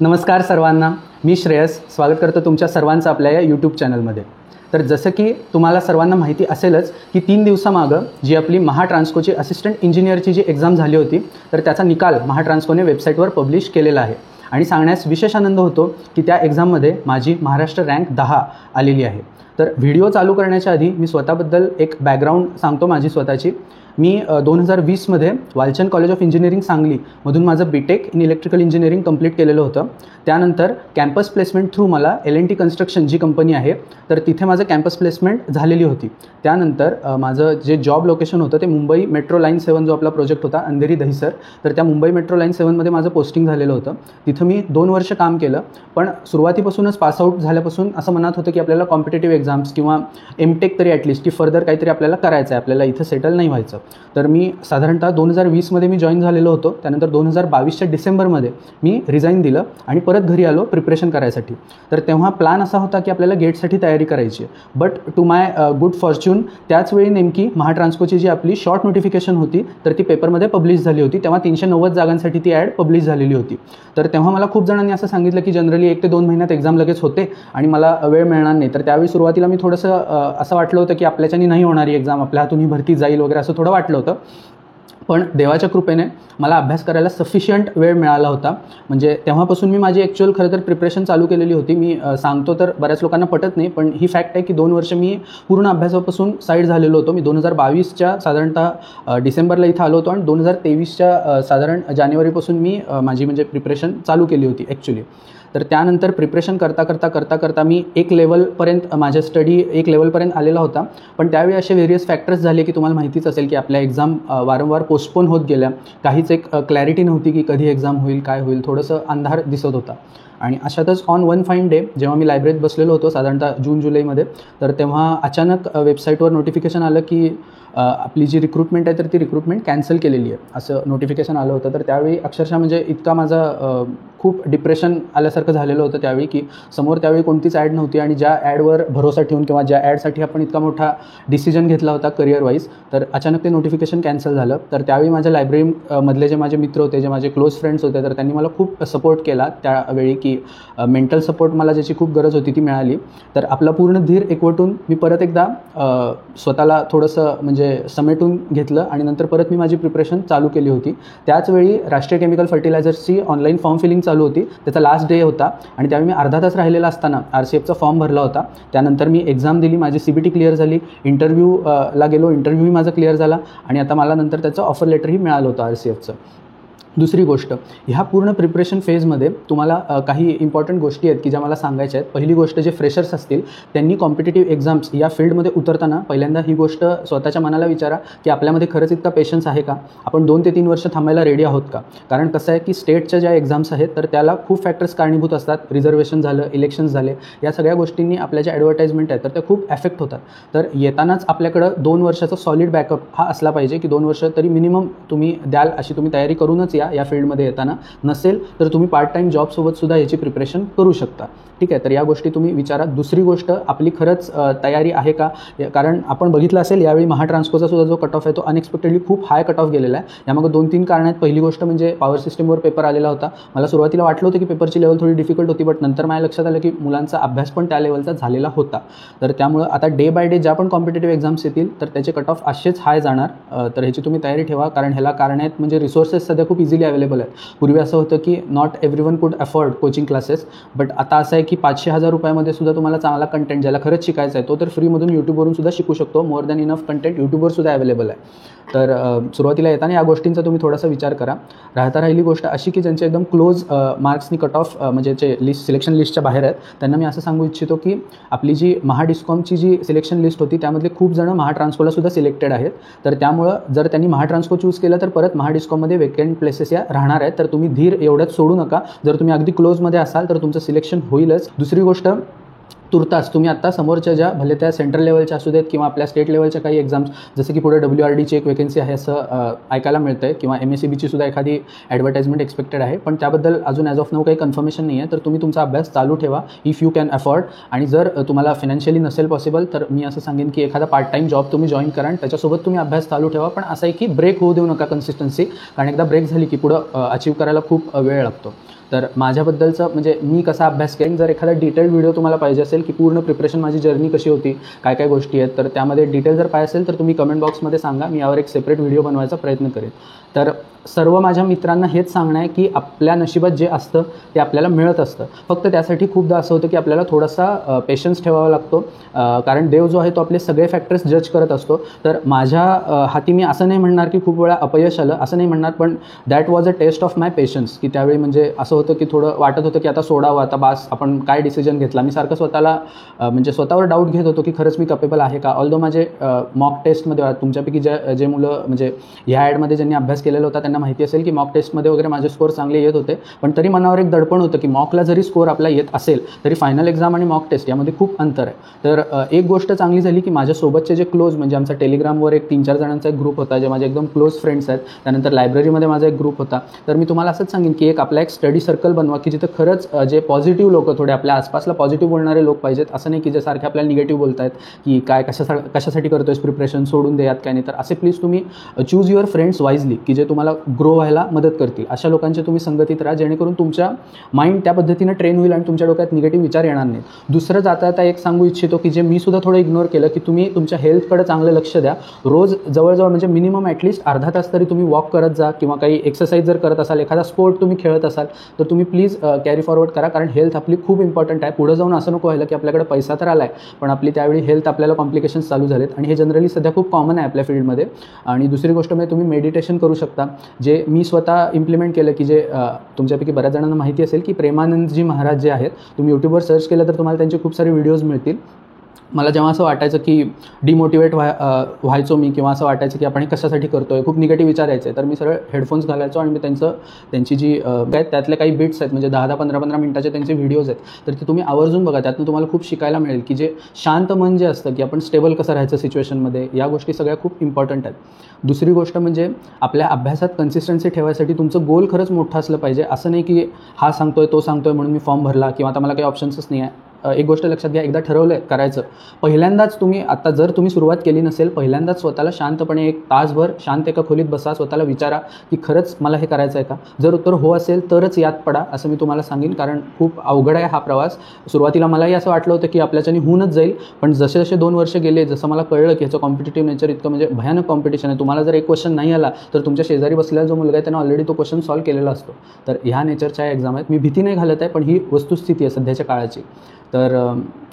नमस्कार सर्वांना, मी श्रेयस स्वागत करतो तुमच्या सर्वांचं आपल्या या यूट्यूब चॅनलमध्ये. तर जसं की तुम्हाला सर्वांना माहिती असेलच की 3 दिवसामागं जी आपली महाट्रान्सकोची असिस्टंट इंजिनियरची जी एक्झाम झाली होती, तर त्याचा निकाल महाट्रान्सकोने वेबसाईटवर पब्लिश केलेला आहे. आणि सांगण्यास विशेष आनंद होतो की त्या एक्झाममध्ये माझी महाराष्ट्र रँक 10 आलेली आहे. तर व्हिडिओ चालू करण्याच्या आधी मी स्वतःबद्दल एक बॅकग्राऊंड सांगतो माझी स्वतःची. मी 2020मध्ये वालचंद कॉलेज ऑफ इंजिनिअरिंग सांगलीमधून माझं BTech in electrical engineering complete केलेलं होतं. त्यानंतर कॅम्पस प्लेसमेंट थ्रू मला L&T कन्स्ट्रक्शन जी कंपनी आहे, तर तिथे माझं कॅम्पस प्लेसमेंट झालेली होती. त्यानंतर माझं जे जॉब लोकेशन होतं ते मुंबई मेट्रो लाईन 7 जो आपला प्रोजेक्ट होता अंधेरी दहिसर, तर त्या मुंबई मेट्रो लाईन 7मध्ये माझं पोस्टिंग झालेलं होतं. तिथं मी 2 वर्ष काम केलं. पण सुरुवातीपासूनच पासआउट झाल्यापासून असं मनात होतं की आपल्याला कॉम्पिटेटिव्ह एक्झाम्स किंवा एमटेक तरी ॲटलिस्ट की फर्दर काहीतरी आपल्याला करायचं आहे, आपल्याला इथं सेटल नाही व्हायचं. तर मी साधारणतः 2020मध्ये मी जॉईन झालेलो होतो. त्यानंतर 2022च्या डिसेंबरमध्ये मी रिझाईन दिलं आणि परत घरी आलो प्रिपरेशन करायसाठी. तर तेव्हा प्लॅन असा होता की आपल्याला गेटसाठी तयारी करायची आहे. But to my good fortune त्याचवेळी नेमकी महाट्रान्सकोची जी आपली शॉर्ट नोटिफिकेशन होती, तर ती पेपरमध्ये पब्लिश झाली होती. तेव्हा 390 जागांसाठी ती ॲड पब्लिश झालेली होती. तर तेव्हा मला खूप जणांनी असं सांगितलं की जनरली 1 ते 2 महिन्यात एक्झाम लगेच होते आणि मला वेळ मिळणार नाही. तर त्यावेळी सुरुवातीला मी थोडंसं असं वाटलं होतं की आपल्याच्यानी नाही होणारी एक्झाम, आपल्या हातून ही भरती जाईल वगैरे असं थोडं वाटलं होतं. पण देवाच्या कृपेने मला अभ्यास करायला सफिशियंट वेळ मिळाला होता. म्हणजे तेव्हापासून मी माझी ॲक्च्युअल खरं तर प्रिपरेशन चालू केलेली होती. मी सांगतो तर बऱ्याच लोकांना पटत नाही, पण ही फॅक्ट आहे की 2 वर्ष मी पूर्ण अभ्यासापासून साईड झालेलो होतो. मी 2022च्या साधारणतः डिसेंबरला इथं आलो होतो आणि 2023च्या साधारण जानेवारीपासून मी माझी म्हणजे प्रिपरेशन चालू केली होती ॲक्च्युली. तर त्यानंतर प्रिपरेशन करता मी एक लेवलपर्यंत माझ्या स्टडी एक लेवलपर्यंत आलेला होता. पण त्यावेळी असे व्हेरियस फॅक्टर्स झाले की तुम्हाला माहितीच असेल की आपल्या एक्झाम वारंवार पोस्टपोन होत गेल्या. काहीच एक क्लॅरिटी नव्हती की कधी एक्झाम होईल, काय होईल, थोडंसं अंधार दिसत होता. आणि अशातच ऑन वन फाईन डे जेव्हा मी लायब्ररीत बसलेलो होतो साधारणतः जून-जुलैमध्ये, तर तेव्हा अचानक वेबसाईटवर नोटिफिकेशन आलं की आपली जी रिक्रुटमेंट आहे तर ती रिक्रुटमेंट कॅन्सल केलेली आहे असं नोटिफिकेशन आलं होतं. तर त्यावेळी अक्षरशः म्हणजे इतका माझा खूप डिप्रेशन आल्यासारखं झालेलं होतं त्यावेळी की समोर त्यावेळी कोणतीच ॲड नव्हती आणि ज्या ॲडवर भरोसा ठेवून किंवा ज्या ॲडसाठी आपण इतका मोठा डिसिजन घेतला होता करिअर वाईज, तर अचानक ते नोटिफिकेशन कॅन्सल झालं. तर त्यावेळी माझ्या लायब्ररीमधले जे माझे मित्र होते, जे माझे क्लोज फ्रेंड्स होते, तर त्यांनी मला खूप सपोर्ट केला त्यावेळी की मेंटल सपोर्ट मला ज्याची खूप गरज होती ती मिळाली. तर आपला पूर्ण धीर एकवटून मी परत एकदा स्वतःला थोडंसं म्हणजे समेटून घेतलं आणि नंतर परत मी माझी प्रिपरेशन चालू केली होती. त्याचवेळी राष्ट्रीय केमिकल फर्टिलायझर्सची ऑनलाईन फॉर्म फिलिंग चालू होती. त्याचा लास्ट डे होता आणि त्यावेळी मी अर्धा तास राहिलेला असताना RCFचा फॉर्म भरला होता. त्यानंतर मी एक्झाम दिली, माझी CBT क्लिअर झाली. इंटरव्ह्यूला गेलो, इंटरव्ह्यूही माझा क्लिअर झाला आणि आता मला नंतर त्याचं ऑफर लेटरही मिळालं होतं RCFचं. दुसरी गोष्ट, ह्या पूर्ण प्रिपरेशन फेजमध्ये तुम्हाला काही इम्पॉर्टंट गोष्टी आहेत की ज्या मला सांगायच्या आहेत. पहिली गोष्ट, जे फ्रेशर्स असतील त्यांनी कॉम्पिटेटिव्ह एक्झाम्स या फील्डमध्ये उतरताना पहिल्यांदा ही गोष्ट स्वतःच्या मनाला विचारा की आपल्यामध्ये खरंच इतका पेशन्स आहे का, आपण 2 ते 3 वर्ष थांबायला रेडी आहोत का. कारण कसं आहे की स्टेटच्या ज्या एक्झाम्स आहेत तर त्याला खूप फॅक्टर्स कारणीभूत असतात. रिझर्वेशन झालं, इलेक्शन्स झाले, या सगळ्या गोष्टींनी आपल्या ज्या ॲडव्हर्टाइजमेंट आहेत तर त्या खूप ॲफेक्ट होतात. तर येतानाच आपल्याकडं 2 वर्षाचा सॉलिड बॅकअप हा असला पाहिजे की 2 वर्ष तरी मिनिमम तुम्ही द्याल अशी तुम्ही तयारी करूनच या फील्डमध्ये येताना. नसेल तर तुम्ही पार्ट टाईम जॉबसोबतसुद्धा याची प्रिपरेशन करू शकता. ठीक आहे, तर या गोष्टी तुम्ही विचारा. दुसरी गोष्ट, आपली खरंच तयारी आहे का. कारण आपण बघितलं असेल यावेळी महाट्रान्सकोचा सुद्धा जो कट ऑफ आहे तो अनएक्सपेक्टेडली खूप हाय कट ऑफ गेलेला आहे. यामागं 2-3 कारण आहेत. पहिली गोष्ट म्हणजे पॉवर सिस्टमवर पेपर आलेला होता. मला सुरुवातीला वाटलं होतं की पेपरची लेवल थोडी डिफिकल्ट होती, बट नंतर माझ्या लक्षात आलं की मुलांचा अभ्यास पण त्या लेवलचा झालेला होता. तर त्यामुळं आता डे बाय डे ज्या पण कॉम्पिटेटिव्ह एक्झाम्स येतील तर त्याचे कट ऑफ असेच हाय जाणार. तर ह्याची तुम्ही तयारी ठेवा. कारण ह्याला कारण आहेत म्हणजे रिसोर्सेस सध्या खूप इझिली अवेलेबल आहेत. पूर्वी असं होतं की नॉट एव्हरीवन कुड अफोर्ड कोचिंग क्लासेस, बट आता असं आहे की 500-1000 रुपयामध्ये सुद्धा तुम्हाला चांगला कंटेंट ज्याला खरंच शिकायचा आहे तो तर फ्रीमधून यूट्यूबवरून सुद्धा शिकू शकतो. मोर दॅन इनफ कंटेंट यूट्यूबवर सुद्धा अवेलेबल आहे. तर सुरुवातीला येताना या गोष्टींचा तुम्ही थोडासा विचार करा. राहिली गोष्ट अशी की ज्यांचे एकदम क्लोज मार्क्सनी कट ऑफ म्हणजे जे लिस्ट सिलेक्शन लिस्टच्या बाहेर आहेत त्यांना मी असं सांगू इच्छितो की आपली जी महाडिस्कॉमची जी सिलेक्शन लिस्ट होती त्यामधले खूप जण महाट्रान्सकोला सुद्धा सिलेक्टेड आहेत. तर त्यामुळं जर त्यांनी महाट्रान्सको चूज केलं तर परत महाडिस्कॉममध्ये वेकेंट प्लेसेस या राहणार आहेत. तर तुम्ही धीर एवढ्यात सोडू नका. जर तुम्ही अगदी क्लोजमध्ये असाल तर तुमचं सिलेक्शन होईलच. दुसरी गोष्ट, तुर्तास तुम्ही आत्ता समोरच्या ज्या भले त्या सेंट्रल लेवलच्या असू देत किंवा आपल्या स्टेट लेवलच्या काही एक्झाम्स, जसं की पुढे WRDची एक वेकेन्सी आहे असं ऐकायला मिळतं आहे किंवा MSCBची सुद्धा एखादी ॲडव्हर्टाइजमेंट एक्सपेक्टेड आहे, पण त्याबद्दल अजून ॲज ऑफ नाऊ काही कन्फर्मेशन नाही आहे. तर तुम्ही तुमचा अभ्यास चालू ठेवा इफ यू कॅन अफोर्ड. आणि जर तुम्हाला फायनान्शियली नसेल पॉसिबल तर मी असं सांगेन की एखादा पार्ट टाईम जॉब तुम्ही जॉईन करा आणि त्याच्यासोबत तुम्ही अभ्यास चालू ठेवा. पण असं आहे की ब्रेक होऊ देऊ नका कन्सिस्टन्सी, कारण एकदा ब्रेक झाली की पुढं अचीव करायला खूप वेळ लागतो. तर माझ्याबद्दलचं म्हणजे मी कसा अभ्यास केला, जर एखादा डिटेल्ड व्हिडिओ तुम्हाला पाहिजे असेल की पूर्ण प्रिपरेशन माझी जर्नी कशी होती, काय काय गोष्टी आहेत, तर त्यामध्ये डिटेल जर पाहिजे असेल तर तुम्ही कमेंट बॉक्समध्ये सांगा, मी यावर एक सेपरेट व्हिडिओ बनवायचा प्रयत्न करेन. तर सर्व माझ्या मित्रांना हेच सांगणं आहे की आपल्या नशिबात जे असतं ते आपल्याला मिळत असतं. फक्त त्यासाठी खूपदा असं होतं की आपल्याला थोडासा पेशन्स ठेवावा लागतो, कारण देव जो आहे तो आपले सगळे फॅक्टर्स जज करत असतो. तर माझ्या हाती मी असं नाही म्हणणार की खूप वेळा अपयश आलं, असं नाही म्हणणार, पण that was a test of my patience, की त्यावेळी म्हणजे असं होतं की थोडं वाटत होतं की आता सोडावं, आता बास, आपण काय डिसिजन घेतला. मी सारखं स्वतःला म्हणजे स्वतःवर डाऊट घेत होतो की खरंच मी कपेबल आहे का. ऑल्दो माझे मॉक टेस्टमध्ये तुमच्यापैकी जे मुलं म्हणजे ह्या ॲडमध्ये ज्यांनी अभ्यास केलेला होता त्यांना माहिती असेल की मॉक टेस्टमध्ये वगैरे माझे स्कोर चांगले येत होते, पण तरी मनावर एक दडपण होतं की मॉकला जरी स्कोर आपला येत असेल तरी फायनल एक्झाम आणि मॉक टेस्ट यामध्ये खूप अंतर आहे. तर एक गोष्ट चांगली झाली की माझ्यासोबतचे जे क्लोज, म्हणजे आमचा टेलिग्रामवर एक 3-4 जणांचा एक ग्रुप होता, जे माझे एकदम क्लोज फ्रेंड्स आहेत. त्यानंतर लायब्ररीमध्ये माझा एक ग्रुप होता. तर मी तुम्हाला असंच सांगेन की आपला एक स्टडी सर्कल बनवा की जिथं खरंच जे पॉझिटिव्ह लोक, थोडे आपल्या आसपासला पॉझिटिव्ह बोलणारे लोक पाहिजेत. असं नाही की जे सारखे आपल्याला निगेटिव्ह बोलत आहेत की काय कशासाठी करतोयस प्रिपरेशन, सोडून दे यात काय नाही. तर असे प्लीज तुम्ही चूज युअर फ्रेंड्स वाईजली की जे तुम्हाला ग्रो व्हायला मदत करतील. अशा लोकांच्या तुम्ही संगतीत राहा जेणेकरून तुमच्या माइंड त्या पद्धतीनं ट्रेन होईल आणि तुमच्या डोक्यात निगेटिव्ह विचार येणार नाहीत. दुसरं जाता एक सांगू इच्छितो की जे मी सुद्धा थोडं इग्नोर केलं, की तुम्ही तुमच्या हेल्थकडे चांगलं लक्ष द्या. रोज जवळजवळ म्हणजे मिनिमम ॲटलिस्ट अर्धा तास तरी तुम्ही वॉक करत जा, किंवा काही एक्सरसाइज जर करत असाल, एखादा स्पोर्ट तुम्ही खेळत असाल तर तुम्ही प्लीज कॅरी फॉरवर्ड करा, कारण हेल्थ आपली खूप इम्पॉर्टंट आहे. पुढे जाऊन असं नको व्हायला की आपल्याकडे पैसा तर आला आहे पण आपली त्यावेळी हेल्थ आपल्याला कॉम्प्लिकेशन्स चालू झालेत, आणि हे जनरली सध्या खूप कॉमन आहे आपल्या फील्डमध्ये. आणि दुसरी गोष्ट म्हणजे तुम्ही मेडिटेशन करू शकता, जे मी स्वतः इम्प्लिमेंट केलं, की जे तुमच्यापैकी बऱ्याच जणांना माहिती असेल की प्रेमानंदजी महाराज जे आहेत, तुम्ही यूट्यूबवर सर्च केलं तर तुम्हाला त्यांचे खूप सारे व्हिडिओज मिळतील. मला जेव्हा असं वाटायचं की डिमोटिवेट व्हायचो मी, किंवा असं वाटायचं की आपण हे कशासाठी करतो आहे, खूप निगेटिव्ह विचार यायचे, तर मी सरळ हेडफोन्स घालायचो आणि मी त्यांची जी काय त्यातले काही बिट्स आहेत, म्हणजे 10-10, 15-15 मिनिटाचे त्यांचे व्हिडिओज आहेत, तर ते तुम्ही आवर्जून बघा. त्यातून तुम्हाला खूप शिकायला मिळेल की जे शांत मन जे असतं, की आपण स्टेबल कसं राहायचं सिच्युएशनमध्ये, या गोष्टी सगळ्या खूप इम्पॉर्टंट आहेत. दुसरी गोष्ट म्हणजे आपल्या अभ्यासात कन्सिस्टन्सी ठेवायसाठी तुमचं गोल खरंच मोठं असलं पाहिजे. असं नाही की हा सांगतोय तो सांगतोय म्हणून मी फॉर्म भरला, किंवा आता मला काही ऑप्शन्सच नाही आहे. एक गोष्ट लक्षात घ्या, एकदा ठरवलं आहे करायचं, पहिल्यांदाच तुम्ही आता जर तुम्ही सुरुवात केली नसेल, पहिल्यांदाच स्वतःला शांतपणे एक तासभर शांत एका खोलीत बसा, स्वतःला विचारा की खरंच मला हे करायचं आहे का. जर उत्तर हो असेल तरच यात पडा, असं मी तुम्हाला सांगेन, कारण खूप अवघड आहे हा प्रवास. सुरुवातीला मलाही असं वाटलं होतं की आपल्याच्याने होऊनच जाईल, पण जसे जसे 2 वर्ष गेले, जसं मला कळलं की ह्याचं कॉम्पिटिटिव्ह नेचर इतकं म्हणजे भयानक कॉम्पिटिशन आहे. तुम्हाला जर एक क्वेश्चन नाही आला तर तुमच्या शेजारी बसलेला जो मुलगा आहे त्यानं ऑलरेडी तो क्वेश्चन सॉल्व्ह केलेला असतो. तर ह्या नेचरच्या एक्झाम आहेत. मी भीती नाही घालत आहे, पण ही वस्तुस्थिती आहे सध्याच्या काळाची. तर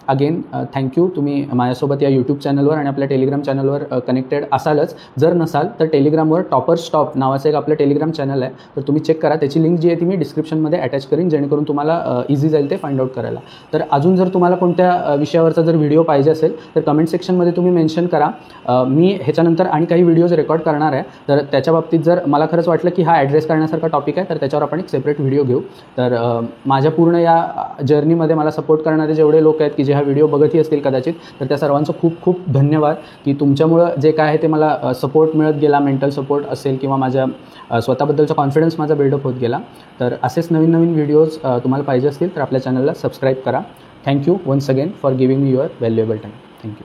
अगेन थँक्यू, तुम्ही माझ्यासोबत या यूट्यूब चॅनलवर आणि आपल्या टेलिग्राम चॅनलवर कनेक्टेड असालच. जर नसाल तर टेलिग्रामवर टॉपर स्टॉप नावाचं एक आपलं टेलिग्राम चॅनल आहे, तर तुम्ही चेक करा. त्याची लिंक जी आहे ती मी डिस्क्रिप्शनमध्ये अटॅच करीन, जेणेकरून तुम्हाला इझी जाईल ते फाइंड आउट करायला. तर अजून जर तुम्हाला कोणत्या विषयावरचा जर व्हिडिओ पाहिजे असेल तर कमेंट सेक्शनमध्ये तुम्ही मेन्शन करा. मी ह्याच्यानंतर आणि काही व्हिडिओज रेकॉर्ड करणार आहे, तर त्याच्या बाबतीत जर मला खरंच वाटलं की हा ॲड्रेस करण्यासारखा टॉपिक आहे तर त्याच्यावर आपण एक सेपरेट व्हिडिओ घेऊ. तर माझ्या पूर्ण या जर्नीमध्ये मला सपोर्ट करणारे जेवढे लोक आहेत की जे हा व्हिडिओ बघतही असतील कदाचित, तर त्या सर्वांचं खूप खूप धन्यवाद, की तुमच्यामुळं जे काय आहे ते मला सपोर्ट मिळत गेला, मेंटल सपोर्ट असेल किंवा माझ्या स्वतःबद्दलचा कॉन्फिडन्स माझा बिल्डअप होत गेला. तर असेच नवीन नवीन व्हिडिओज तुम्हाला पाहिजे असतील तर आपल्या चॅनलला सबस्क्राईब करा. Thank you once again for giving me your valuable time. Thank you.